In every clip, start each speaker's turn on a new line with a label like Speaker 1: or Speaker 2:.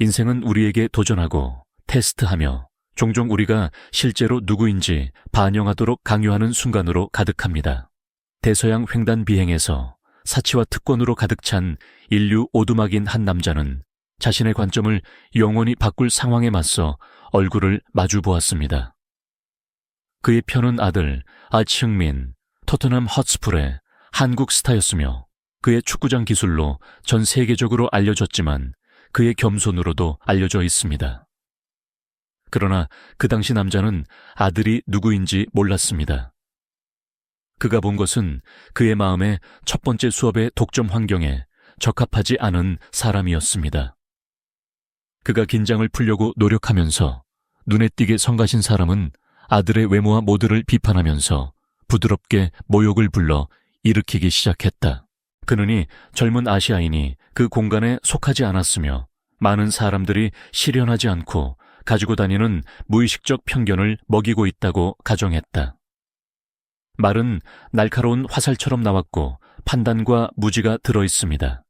Speaker 1: 인생은 우리에게 도전하고 테스트하며 종종 우리가 실제로 누구인지 반영하도록 강요하는 순간으로 가득합니다. 대서양 횡단 비행에서 사치와 특권으로 가득 찬 인류 오두막인 한 남자는 자신의 관점을 영원히 바꿀 상황에 맞서 얼굴을 마주 보았습니다. 그의 편은 아들 아치흥민, 토트넘 헛스풀의 한국 스타였으며 그의 축구장 기술로 전 세계적으로 알려졌지만 그의 겸손으로도 알려져 있습니다. 그러나 그 당시 남자는 아들이 누구인지 몰랐습니다. 그가 본 것은 그의 마음에 첫 번째 수업의 독점 환경에 적합하지 않은 사람이었습니다. 그가 긴장을 풀려고 노력하면서 눈에 띄게 성가신 사람은 아들의 외모와 모드를 비판하면서 부드럽게 모욕을 불러 일으키기 시작했다. 그러니 젊은 아시아인이 그 공간에 속하지 않았으며 많은 사람들이 실현하지 않고 가지고 다니는 무의식적 편견을 먹이고 있다고 가정했다. 말은 날카로운 화살처럼 나왔고 판단과 무지가 들어있습니다.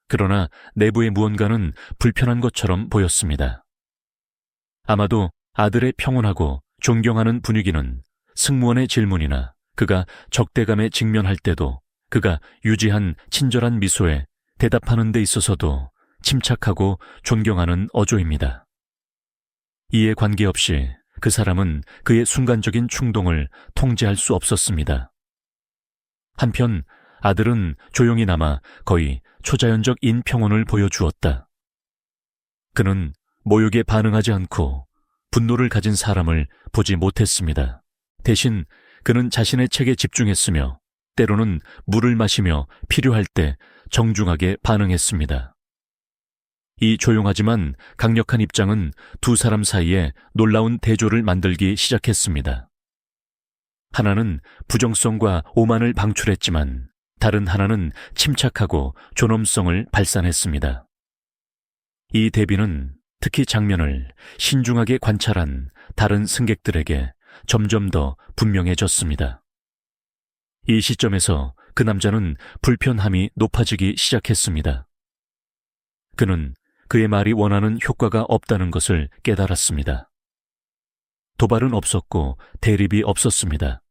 Speaker 1: 그러나 내부의 무언가는 불편한 것처럼 보였습니다. 아마도 아들의 평온하고 존경하는 분위기는 승무원의 질문이나 그가 적대감에 직면할 때도 그가 유지한 친절한 미소에 대답하는 데 있어서도 침착하고 존경하는 어조입니다. 이에 관계없이 그 사람은 그의 순간적인 충동을 통제할 수 없었습니다. 한편 아들은 조용히 남아 거의 초자연적 인평온을 보여주었다. 그는 모욕에 반응하지 않고 분노를 가진 사람을 보지 못했습니다. 대신 그는 자신의 책에 집중했으며 때로는 물을 마시며 필요할 때 정중하게 반응했습니다. 이 조용하지만 강력한 입장은 두 사람 사이에 놀라운 대조를 만들기 시작했습니다. 하나는 부정성과 오만을 방출했지만 다른 하나는 침착하고 존엄성을 발산했습니다. 이 대비는 특히 장면을 신중하게 관찰한 다른 승객들에게 점점 더 분명해졌습니다. 이 시점에서 그 남자는 불편함이 높아지기 시작했습니다. 그는 그의 말이 원하는 효과가 없다는 것을 깨달았습니다. 도발은 없었고 대립이 없었습니다.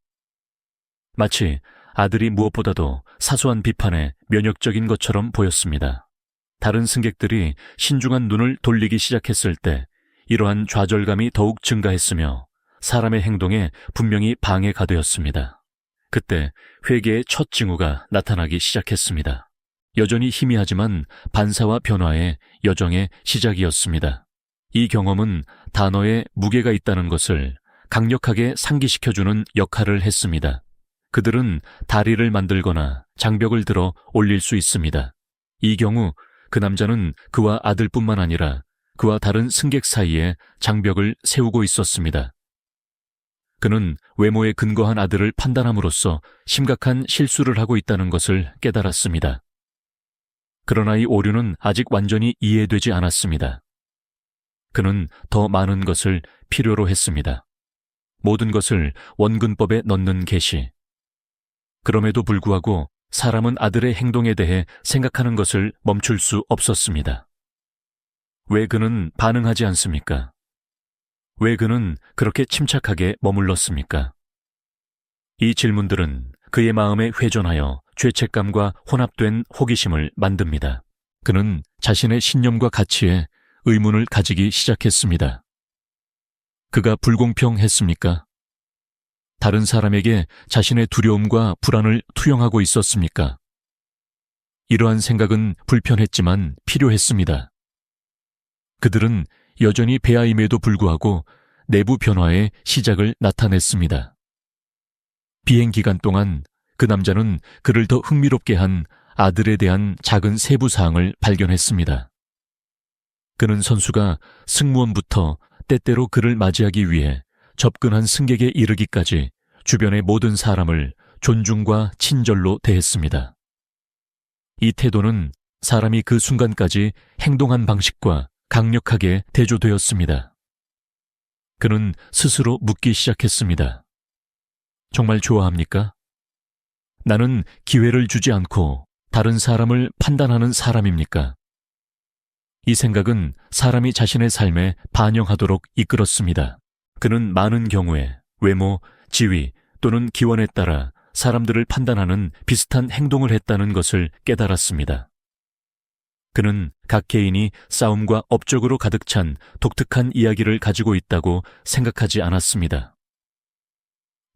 Speaker 1: 마치 아들이 무엇보다도 사소한 비판에 면역적인 것처럼 보였습니다. 다른 승객들이 신중한 눈을 돌리기 시작했을 때 이러한 좌절감이 더욱 증가했으며 사람의 행동에 분명히 방해가 되었습니다. 그때 회개의 첫 징후가 나타나기 시작했습니다. 여전히 희미하지만 반사와 변화의 여정의 시작이었습니다. 이 경험은 단어에 무게가 있다는 것을 강력하게 상기시켜주는 역할을 했습니다. 그들은 다리를 만들거나 장벽을 들어 올릴 수 있습니다. 이 경우 그 남자는 그와 아들뿐만 아니라 그와 다른 승객 사이에 장벽을 세우고 있었습니다. 그는 외모에 근거한 아들을 판단함으로써 심각한 실수를 하고 있다는 것을 깨달았습니다. 그러나 이 오류는 아직 완전히 이해되지 않았습니다. 그는 더 많은 것을 필요로 했습니다. 모든 것을 원근법에 넣는 계시. 그럼에도 불구하고 사람은 아들의 행동에 대해 생각하는 것을 멈출 수 없었습니다. 왜 그는 반응하지 않습니까? 왜 그는 그렇게 침착하게 머물렀습니까? 이 질문들은 그의 마음에 회전하여 죄책감과 혼합된 호기심을 만듭니다. 그는 자신의 신념과 가치에 의문을 가지기 시작했습니다. 그가 불공평했습니까? 다른 사람에게 자신의 두려움과 불안을 투영하고 있었습니까? 이러한 생각은 불편했지만 필요했습니다. 그들은 여전히 배아임에도 불구하고 내부 변화의 시작을 나타냈습니다. 비행 기간 동안 그 남자는 그를 더 흥미롭게 한 아들에 대한 작은 세부 사항을 발견했습니다. 그는 선수가 승무원부터 때때로 그를 맞이하기 위해 접근한 승객에 이르기까지 주변의 모든 사람을 존중과 친절로 대했습니다. 이 태도는 사람이 그 순간까지 행동한 방식과 강력하게 대조되었습니다. 그는 스스로 묻기 시작했습니다. 정말 좋아합니까? 나는 기회를 주지 않고 다른 사람을 판단하는 사람입니까? 이 생각은 사람이 자신의 삶에 반영하도록 이끌었습니다. 그는 많은 경우에 외모, 지위 또는 기원에 따라 사람들을 판단하는 비슷한 행동을 했다는 것을 깨달았습니다. 그는 각 개인이 싸움과 업적으로 가득 찬 독특한 이야기를 가지고 있다고 생각하지 않았습니다.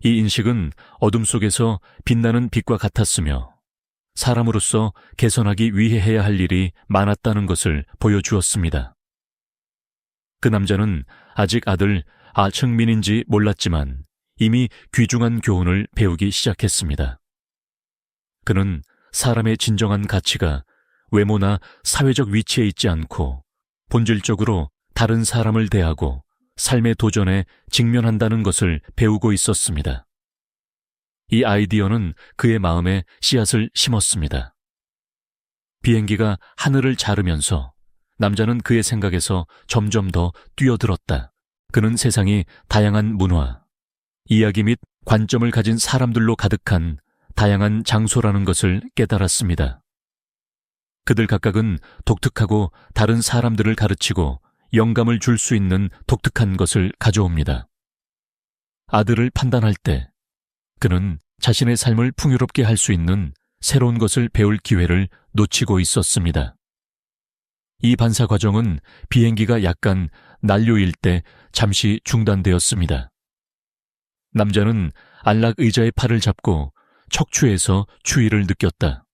Speaker 1: 이 인식은 어둠 속에서 빛나는 빛과 같았으며 사람으로서 개선하기 위해 해야 할 일이 많았다는 것을 보여주었습니다. 그 남자는 아직 아들 아청민인지 몰랐지만 이미 귀중한 교훈을 배우기 시작했습니다. 그는 사람의 진정한 가치가 외모나 사회적 위치에 있지 않고 본질적으로 다른 사람을 대하고 삶의 도전에 직면한다는 것을 배우고 있었습니다. 이 아이디어는 그의 마음에 씨앗을 심었습니다. 비행기가 하늘을 자르면서 남자는 그의 생각에서 점점 더 뛰어들었다. 그는 세상이 다양한 문화, 이야기 및 관점을 가진 사람들로 가득한 다양한 장소라는 것을 깨달았습니다. 그들 각각은 독특하고 다른 사람들을 가르치고 영감을 줄 수 있는 독특한 것을 가져옵니다. 아들을 판단할 때 그는 자신의 삶을 풍요롭게 할 수 있는 새로운 것을 배울 기회를 놓치고 있었습니다. 이 반사 과정은 비행기가 약간 난료일 때 잠시 중단되었습니다. 남자는 안락 의자의 팔을 잡고 척추에서 추위를 느꼈다.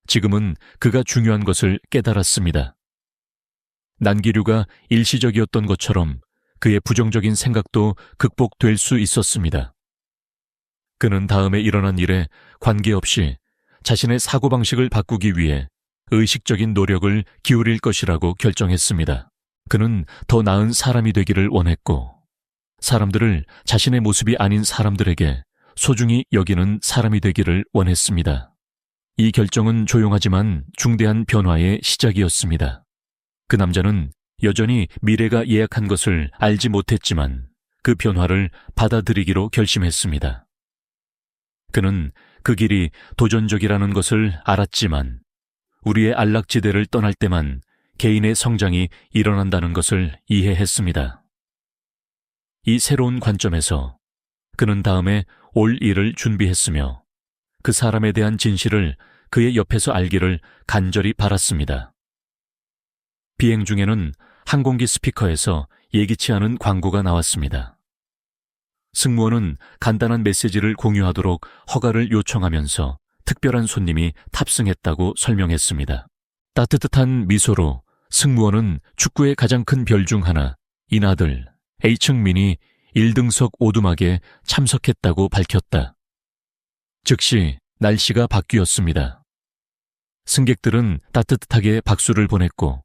Speaker 1: 지금은 그가 중요한 것을 깨달았습니다. 난기류가 일시적이었던 것처럼 그의 부정적인 생각도 극복될 수 있었습니다. 그는 다음에 일어난 일에 관계없이 자신의 사고방식을 바꾸기 위해 의식적인 노력을 기울일 것이라고 결정했습니다. 그는 더 나은 사람이 되기를 원했고 사람들을 자신의 모습이 아닌 사람들에게 소중히 여기는 사람이 되기를 원했습니다. 이 결정은 조용하지만 중대한 변화의 시작이었습니다. 그 남자는 여전히 미래가 예약한 것을 알지 못했지만 그 변화를 받아들이기로 결심했습니다. 그는 그 길이 도전적이라는 것을 알았지만 우리의 안락지대를 떠날 때만 개인의 성장이 일어난다는 것을 이해했습니다. 이 새로운 관점에서 그는 다음에 올 일을 준비했으며 그 사람에 대한 진실을 그의 옆에서 알기를 간절히 바랐습니다. 비행 중에는 항공기 스피커에서 예기치 않은 광고가 나왔습니다. 승무원은 간단한 메시지를 공유하도록 허가를 요청하면서 특별한 손님이 탑승했다고 설명했습니다. 따뜻한 미소로 승무원은 축구의 가장 큰 별 중 하나, 인아들 H흥민이 1등석 오두막에 참석했다고 밝혔다. 즉시 날씨가 바뀌었습니다. 승객들은 따뜻하게 박수를 보냈고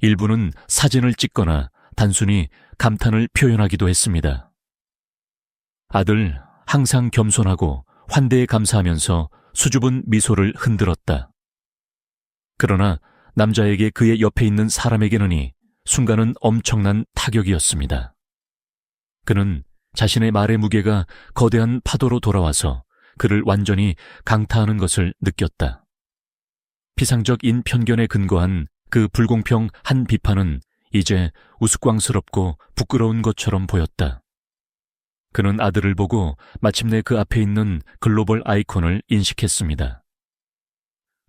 Speaker 1: 일부는 사진을 찍거나 단순히 감탄을 표현하기도 했습니다. 아들 항상 겸손하고 환대에 감사하면서 수줍은 미소를 흔들었다. 그러나 남자에게 그의 옆에 있는 사람에게는 이 순간은 엄청난 타격이었습니다. 그는 자신의 말의 무게가 거대한 파도로 돌아와서 그를 완전히 강타하는 것을 느꼈다. 피상적인 편견에 근거한 그 불공평한 비판은 이제 우스꽝스럽고 부끄러운 것처럼 보였다. 그는 아들을 보고 마침내 그 앞에 있는 글로벌 아이콘을 인식했습니다.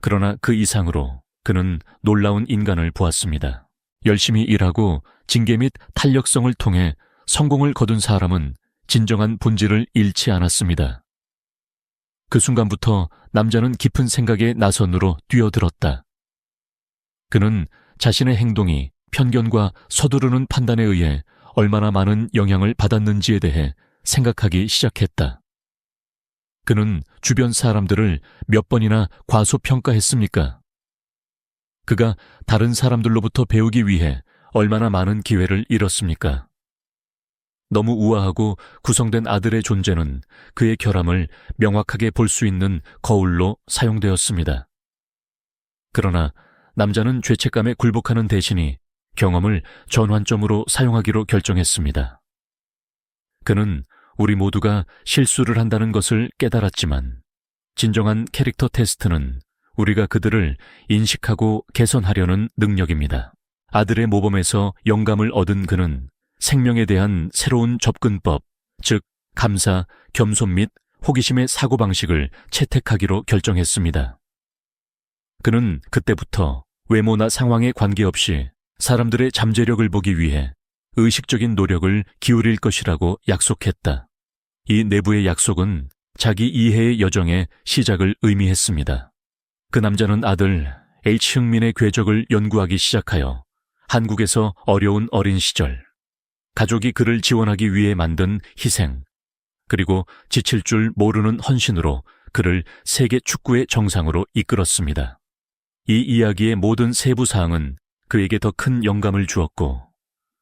Speaker 1: 그러나 그 이상으로 그는 놀라운 인간을 보았습니다. 열심히 일하고 징계 및 탄력성을 통해 성공을 거둔 사람은 진정한 본질을 잃지 않았습니다. 그 순간부터 남자는 깊은 생각의 나선으로 뛰어들었다. 그는 자신의 행동이 편견과 서두르는 판단에 의해 얼마나 많은 영향을 받았는지에 대해 생각하기 시작했다. 그는 주변 사람들을 몇 번이나 과소평가했습니까? 그가 다른 사람들로부터 배우기 위해 얼마나 많은 기회를 잃었습니까? 너무 우아하고 구성된 아들의 존재는 그의 결함을 명확하게 볼 수 있는 거울로 사용되었습니다. 그러나 남자는 죄책감에 굴복하는 대신에 경험을 전환점으로 사용하기로 결정했습니다. 그는 우리 모두가 실수를 한다는 것을 깨달았지만 진정한 캐릭터 테스트는 우리가 그들을 인식하고 개선하려는 능력입니다. 아들의 모범에서 영감을 얻은 그는 생명에 대한 새로운 접근법, 즉 감사, 겸손 및 호기심의 사고방식을 채택하기로 결정했습니다. 그는 그때부터 외모나 상황에 관계없이 사람들의 잠재력을 보기 위해 의식적인 노력을 기울일 것이라고 약속했다. 이 내부의 약속은 자기 이해의 여정의 시작을 의미했습니다. 그 남자는 아들 H흥민의 궤적을 연구하기 시작하여 한국에서 어려운 어린 시절, 가족이 그를 지원하기 위해 만든 희생, 그리고 지칠 줄 모르는 헌신으로 그를 세계 축구의 정상으로 이끌었습니다. 이 이야기의 모든 세부 사항은 그에게 더 큰 영감을 주었고,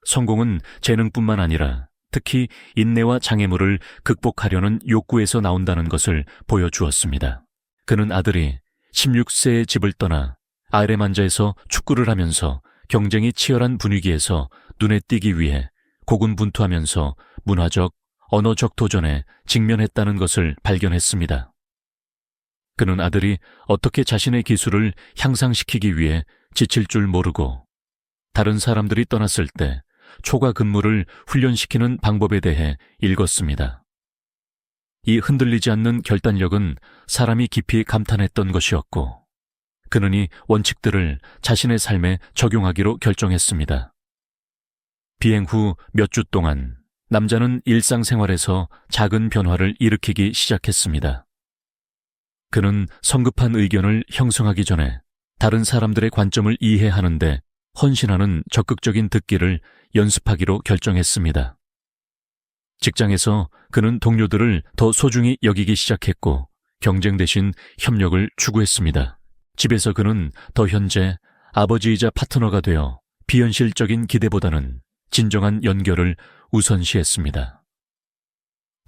Speaker 1: 성공은 재능뿐만 아니라 특히 인내와 장애물을 극복하려는 욕구에서 나온다는 것을 보여주었습니다. 그는 아들이 16세에 집을 떠나 아레만자에서 축구를 하면서 경쟁이 치열한 분위기에서 눈에 띄기 위해 고군분투하면서 문화적, 언어적 도전에 직면했다는 것을 발견했습니다. 그는 아들이 어떻게 자신의 기술을 향상시키기 위해 지칠 줄 모르고 다른 사람들이 떠났을 때 초과 근무를 훈련시키는 방법에 대해 읽었습니다. 이 흔들리지 않는 결단력은 사람이 깊이 감탄했던 것이었고, 그는 이 원칙들을 자신의 삶에 적용하기로 결정했습니다. 비행 후 몇 주 동안 남자는 일상생활에서 작은 변화를 일으키기 시작했습니다. 그는 성급한 의견을 형성하기 전에 다른 사람들의 관점을 이해하는데 헌신하는 적극적인 듣기를 연습하기로 결정했습니다. 직장에서 그는 동료들을 더 소중히 여기기 시작했고 경쟁 대신 협력을 추구했습니다. 집에서 그는 더 현재 아버지이자 파트너가 되어 비현실적인 기대보다는 진정한 연결을 우선시했습니다.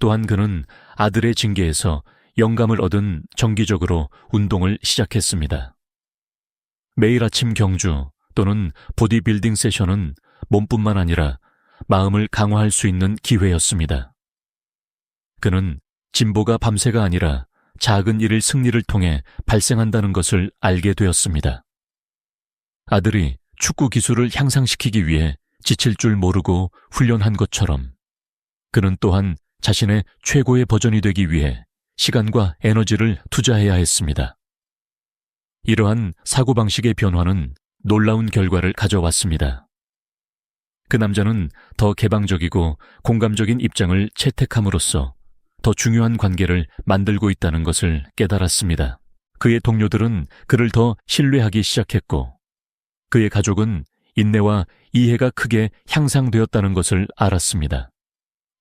Speaker 1: 또한 그는 아들의 징계에서 영감을 얻은 정기적으로 운동을 시작했습니다. 매일 아침 경주 또는 보디빌딩 세션은 몸뿐만 아니라 마음을 강화할 수 있는 기회였습니다. 그는 진보가 밤새가 아니라 작은 일의 승리를 통해 발생한다는 것을 알게 되었습니다. 아들이 축구 기술을 향상시키기 위해 지칠 줄 모르고 훈련한 것처럼 그는 또한 자신의 최고의 버전이 되기 위해 시간과 에너지를 투자해야 했습니다. 이러한 사고방식의 변화는 놀라운 결과를 가져왔습니다. 그 남자는 더 개방적이고 공감적인 입장을 채택함으로써 더 중요한 관계를 만들고 있다는 것을 깨달았습니다. 그의 동료들은 그를 더 신뢰하기 시작했고, 그의 가족은 인내와 이해가 크게 향상되었다는 것을 알았습니다.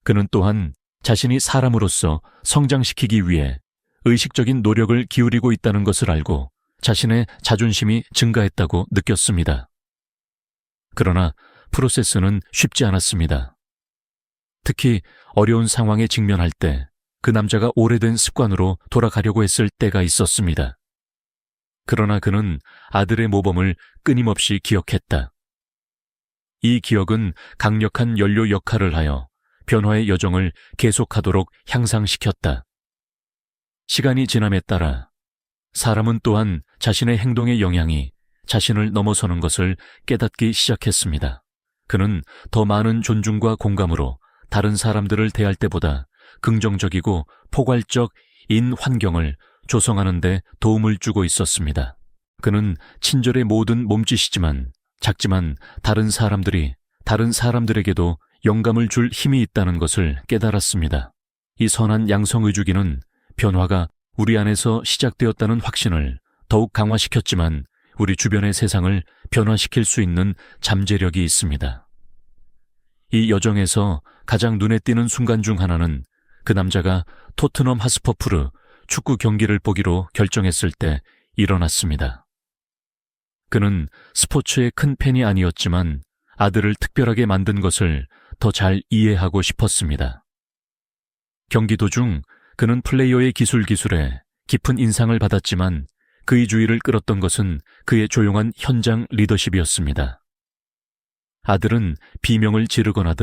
Speaker 1: 그는 또한 자신이 사람으로서 성장시키기 위해 의식적인 노력을 기울이고 있다는 것을 알고 자신의 자존심이 증가했다고 느꼈습니다. 그러나 프로세스는 쉽지 않았습니다. 특히 어려운 상황에 직면할 때 그 남자가 오래된 습관으로 돌아가려고 했을 때가 있었습니다. 그러나 그는 아들의 모범을 끊임없이 기억했다. 이 기억은 강력한 연료 역할을 하여 변화의 여정을 계속하도록 향상시켰다. 시간이 지남에 따라 사람은 또한 자신의 행동의 영향이 자신을 넘어서는 것을 깨닫기 시작했습니다. 그는 더 많은 존중과 공감으로 다른 사람들을 대할 때보다 긍정적이고 포괄적 인 환경을 조성하는 데 도움을 주고 있었습니다. 그는 친절의 모든 몸짓이지만 작지만 다른 사람들이 다른 사람들에게도 영감을 줄 힘이 있다는 것을 깨달았습니다. 이 선한 양성의주기는 변화가 우리 안에서 시작되었다는 확신을 더욱 강화시켰지만 우리 주변의 세상을 변화시킬 수 있는 잠재력이 있습니다. 이 여정에서 가장 눈에 띄는 순간 중 하나는 그 남자가 토트넘 하스퍼푸르 축구 경기를 보기로 결정했을 때 일어났습니다. 그는 스포츠의 큰 팬이 아니었지만 아들을 특별하게 만든 것을 더 잘 이해하고 싶었습니다. 경기 도중 그는 플레이어의 기술에 깊은 인상을 받았지만 그의 주의를 끌었던 것은 그의 조용한 현장 리더십이었습니다. 아들은 비명을 지르거나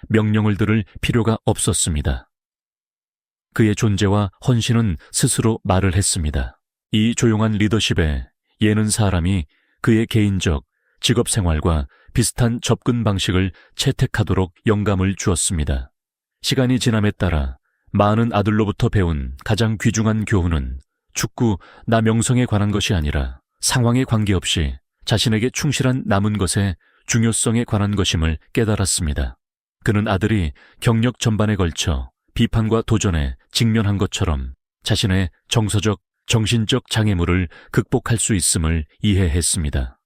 Speaker 1: 명령을 들을 필요가 없었습니다. 그의 존재와 헌신은 스스로 말을 했습니다. 이 조용한 리더십에 예는 사람이 그의 개인적, 직업 생활과 비슷한 접근 방식을 채택하도록 영감을 주었습니다. 시간이 지남에 따라 많은 아들로부터 배운 가장 귀중한 교훈은 축구 나 명성에 관한 것이 아니라 상황에 관계없이 자신에게 충실한 남은 것의 중요성에 관한 것임을 깨달았습니다. 그는 아들이 경력 전반에 걸쳐 비판과 도전에 직면한 것처럼 자신의 정서적, 정신적 장애물을 극복할 수 있음을 이해했습니다.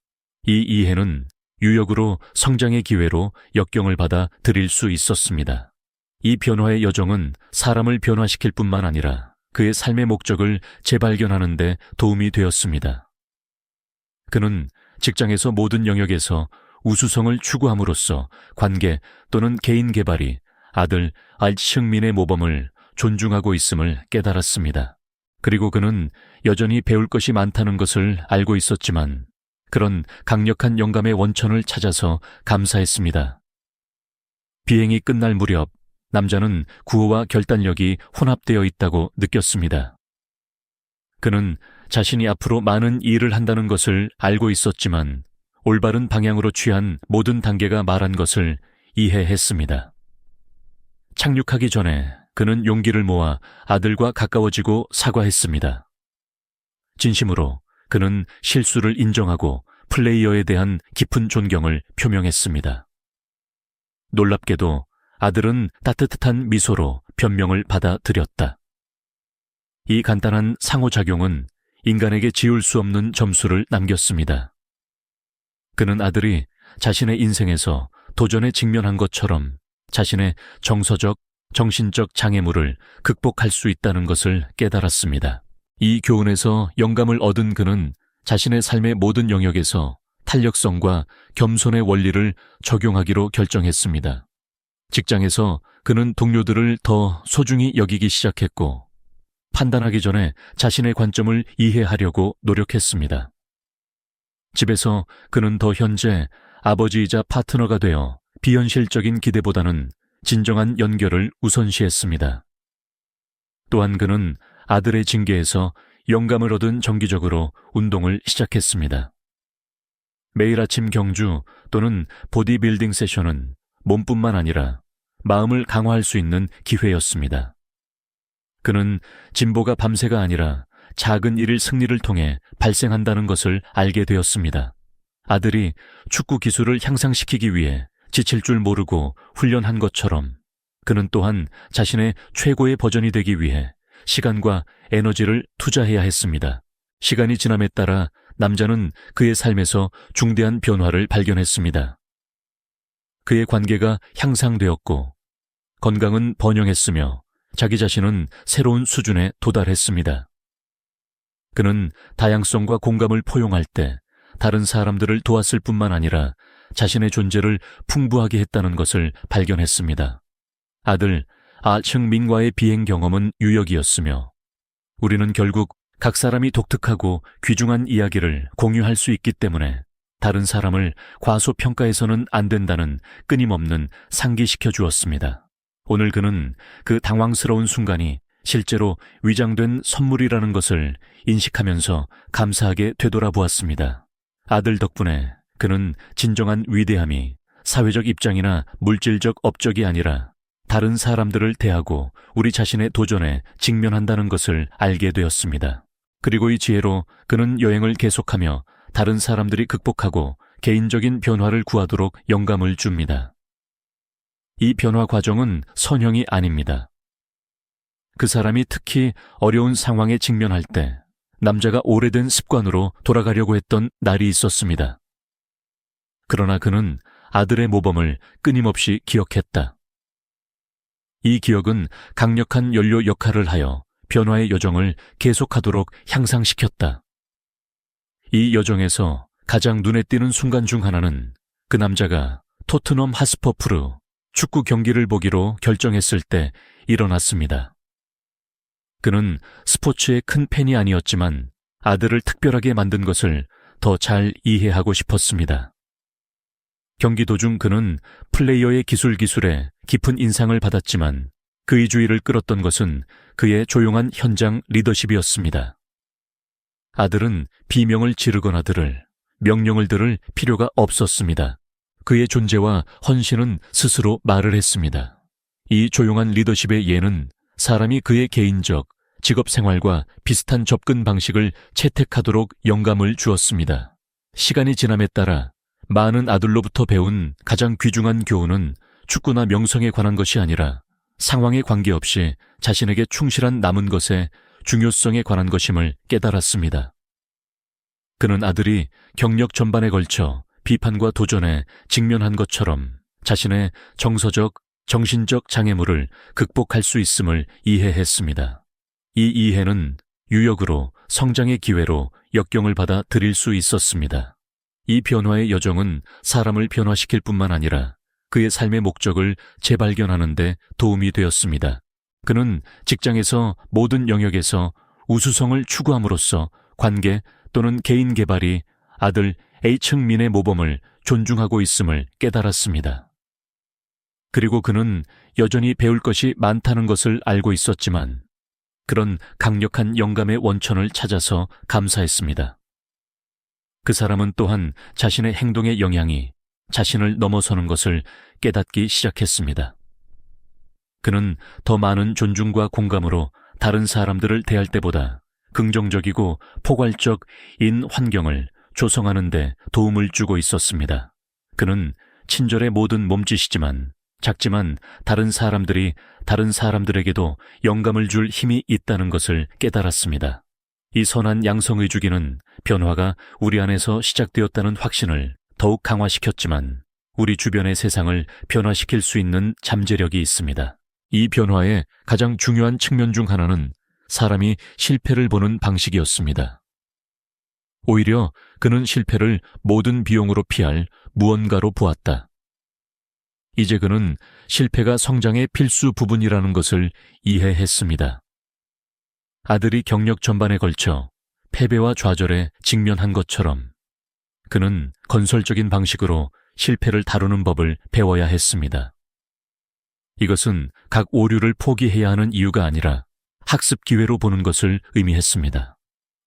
Speaker 1: 이 이해는 유역으로 성장의 기회로 역경을 받아 들일 수 있었습니다. 이 변화의 여정은 사람을 변화시킬 뿐만 아니라 그의 삶의 목적을 재발견하는 데 도움이 되었습니다. 그는 직장에서 모든 영역에서 우수성을 추구함으로써 관계 또는 개인 개발이 아들 알츠흥민의 모범을 존중하고 있음을 깨달았습니다. 그리고 그는 여전히 배울 것이 많다는 것을 알고 있었지만 그런 강력한 영감의 원천을 찾아서 감사했습니다. 비행이 끝날 무렵 남자는 구호와 결단력이 혼합되어 있다고 느꼈습니다. 그는 자신이 앞으로 많은 일을 한다는 것을 알고 있었지만 올바른 방향으로 취한 모든 단계가 말한 것을 이해했습니다. 착륙하기 전에 그는 용기를 모아 아들과 가까워지고 사과했습니다. 진심으로 그는 실수를 인정하고 플레이어에 대한 깊은 존경을 표명했습니다. 놀랍게도 아들은 따뜻한 미소로 변명을 받아들였다. 이 간단한 상호작용은 인간에게 지울 수 없는 점수를 남겼습니다. 그는 아들이 자신의 인생에서 도전에 직면한 것처럼 자신의 정서적, 정신적 장애물을 극복할 수 있다는 것을 깨달았습니다. 이 교훈에서 영감을 얻은 그는 자신의 삶의 모든 영역에서 탄력성과 겸손의 원리를 적용하기로 결정했습니다. 직장에서 그는 동료들을 더 소중히 여기기 시작했고 판단하기 전에 자신의 관점을 이해하려고 노력했습니다. 집에서 그는 더 현재 아버지이자 파트너가 되어 비현실적인 기대보다는 진정한 연결을 우선시했습니다. 또한 그는 아들의 징계에서 영감을 얻은 정기적으로 운동을 시작했습니다. 매일 아침 경주 또는 보디빌딩 세션은 몸뿐만 아니라 마음을 강화할 수 있는 기회였습니다. 그는 진보가 밤새가 아니라 작은 일일 승리를 통해 발생한다는 것을 알게 되었습니다. 아들이 축구 기술을 향상시키기 위해 지칠 줄 모르고 훈련한 것처럼 그는 또한 자신의 최고의 버전이 되기 위해 시간과 에너지를 투자해야 했습니다. 시간이 지남에 따라 남자는 그의 삶에서 중대한 변화를 발견했습니다. 그의 관계가 향상되었고 건강은 번영했으며 자기 자신은 새로운 수준에 도달했습니다. 그는 다양성과 공감을 포용할 때 다른 사람들을 도왔을 뿐만 아니라 자신의 존재를 풍부하게 했다는 것을 발견했습니다. 아들 아층민과의 비행 경험은 유역이었으며 우리는 결국 각 사람이 독특하고 귀중한 이야기를 공유할 수 있기 때문에 다른 사람을 과소평가해서는 안 된다는 끊임없는 상기시켜 주었습니다. 오늘 그는 그 당황스러운 순간이 실제로 위장된 선물이라는 것을 인식하면서 감사하게 되돌아보았습니다. 아들 덕분에 그는 진정한 위대함이 사회적 입장이나 물질적 업적이 아니라 다른 사람들을 대하고 우리 자신의 도전에 직면한다는 것을 알게 되었습니다. 그리고 이 지혜로 그는 여행을 계속하며 다른 사람들이 극복하고 개인적인 변화를 구하도록 영감을 줍니다. 이 변화 과정은 선형이 아닙니다. 그 사람이 특히 어려운 상황에 직면할 때 남자가 오래된 습관으로 돌아가려고 했던 날이 있었습니다. 그러나 그는 아들의 모범을 끊임없이 기억했다. 이 기억은 강력한 연료 역할을 하여 변화의 여정을 계속하도록 향상시켰다. 이 여정에서 가장 눈에 띄는 순간 중 하나는 그 남자가 토트넘 하스퍼푸르 축구 경기를 보기로 결정했을 때 일어났습니다. 그는 스포츠의 큰 팬이 아니었지만 아들을 특별하게 만든 것을 더 잘 이해하고 싶었습니다. 경기 도중 그는 플레이어의 기술에 깊은 인상을 받았지만 그의 주의를 끌었던 것은 그의 조용한 현장 리더십이었습니다. 아들은 비명을 지르거나 들을 명령을 들을 필요가 없었습니다. 그의 존재와 헌신은 스스로 말을 했습니다. 이 조용한 리더십의 예는 사람이 그의 개인적, 직업 생활과 비슷한 접근 방식을 채택하도록 영감을 주었습니다. 시간이 지남에 따라 많은 아들로부터 배운 가장 귀중한 교훈은 축구나 명성에 관한 것이 아니라 상황에 관계없이 자신에게 충실한 남은 것의 중요성에 관한 것임을 깨달았습니다. 그는 아들이 경력 전반에 걸쳐 비판과 도전에 직면한 것처럼 자신의 정서적, 정신적 장애물을 극복할 수 있음을 이해했습니다. 이 이해는 유역으로 성장의 기회로 역경을 받아 들일 수 있었습니다. 이 변화의 여정은 사람을 변화시킬 뿐만 아니라 그의 삶의 목적을 재발견하는 데 도움이 되었습니다. 그는 직장에서 모든 영역에서 우수성을 추구함으로써 관계 또는 개인 개발이 아들 H흥민의 모범을 존중하고 있음을 깨달았습니다. 그리고 그는 여전히 배울 것이 많다는 것을 알고 있었지만 그런 강력한 영감의 원천을 찾아서 감사했습니다. 그 사람은 또한 자신의 행동의 영향이 자신을 넘어서는 것을 깨닫기 시작했습니다. 그는 더 많은 존중과 공감으로 다른 사람들을 대할 때보다 긍정적이고 포괄적인 환경을 조성하는 데 도움을 주고 있었습니다. 그는 친절의 모든 몸짓이지만 작지만 다른 사람들이 다른 사람들에게도 영감을 줄 힘이 있다는 것을 깨달았습니다. 이 선한 양성의주기는 변화가 우리 안에서 시작되었다는 확신을 더욱 강화시켰지만 우리 주변의 세상을 변화시킬 수 있는 잠재력이 있습니다. 이 변화의 가장 중요한 측면 중 하나는 사람이 실패를 보는 방식이었습니다. 오히려 그는 실패를 모든 비용으로 피할 무언가로 보았다. 이제 그는 실패가 성장의 필수 부분이라는 것을 이해했습니다. 아들이 경력 전반에 걸쳐 패배와 좌절에 직면한 것처럼 그는 건설적인 방식으로 실패를 다루는 법을 배워야 했습니다. 이것은 각 오류를 포기해야 하는 이유가 아니라 학습 기회로 보는 것을 의미했습니다.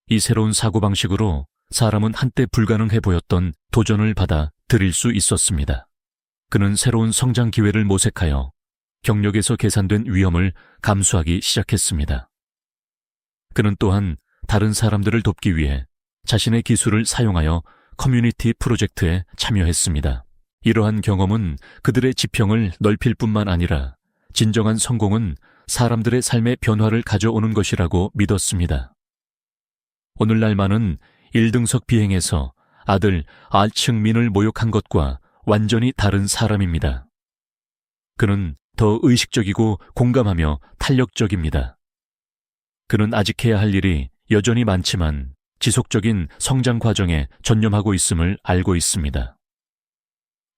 Speaker 1: 이 새로운 사고방식으로 사람은 한때 불가능해 보였던 도전을 받아 들일 수 있었습니다. 그는 새로운 성장 기회를 모색하여 경력에서 계산된 위험을 감수하기 시작했습니다. 그는 또한 다른 사람들을 돕기 위해 자신의 기술을 사용하여 커뮤니티 프로젝트에 참여했습니다. 이러한 경험은 그들의 지평을 넓힐 뿐만 아니라 진정한 성공은 사람들의 삶의 변화를 가져오는 것이라고 믿었습니다. 오늘날 많은 1등석 비행에서 아들 알층민을 모욕한 것과 완전히 다른 사람입니다. 그는 더 의식적이고 공감하며 탄력적입니다. 그는 아직 해야 할 일이 여전히 많지만 지속적인 성장 과정에 전념하고 있음을 알고 있습니다.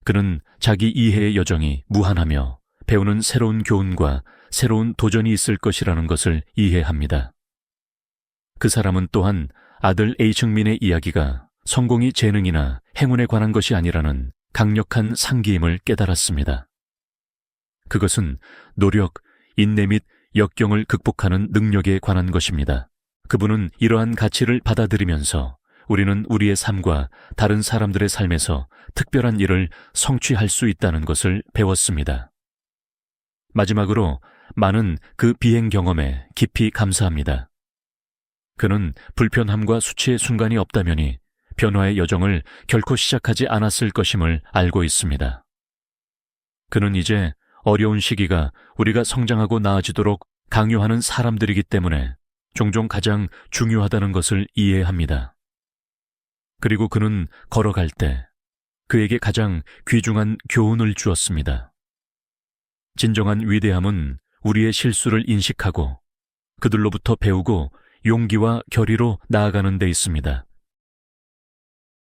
Speaker 1: 그는 자기 이해의 여정이 무한하며 배우는 새로운 교훈과 새로운 도전이 있을 것이라는 것을 이해합니다. 그 사람은 또한 아들 H흥민의 이야기가 성공이 재능이나 행운에 관한 것이 아니라는 강력한 상기임을 깨달았습니다. 그것은 노력, 인내 및 역경을 극복하는 능력에 관한 것입니다. 그분은 이러한 가치를 받아들이면서 우리는 우리의 삶과 다른 사람들의 삶에서 특별한 일을 성취할 수 있다는 것을 배웠습니다. 마지막으로 많은 그 비행 경험에 깊이 감사합니다. 그는 불편함과 수치의 순간이 없다면이 변화의 여정을 결코 시작하지 않았을 것임을 알고 있습니다. 그는 이제 어려운 시기가 우리가 성장하고 나아지도록 강요하는 사람들이기 때문에 종종 가장 중요하다는 것을 이해합니다. 그리고 그는 걸어갈 때 그에게 가장 귀중한 교훈을 주었습니다. 진정한 위대함은 우리의 실수를 인식하고 그들로부터 배우고 용기와 결의로 나아가는 데 있습니다.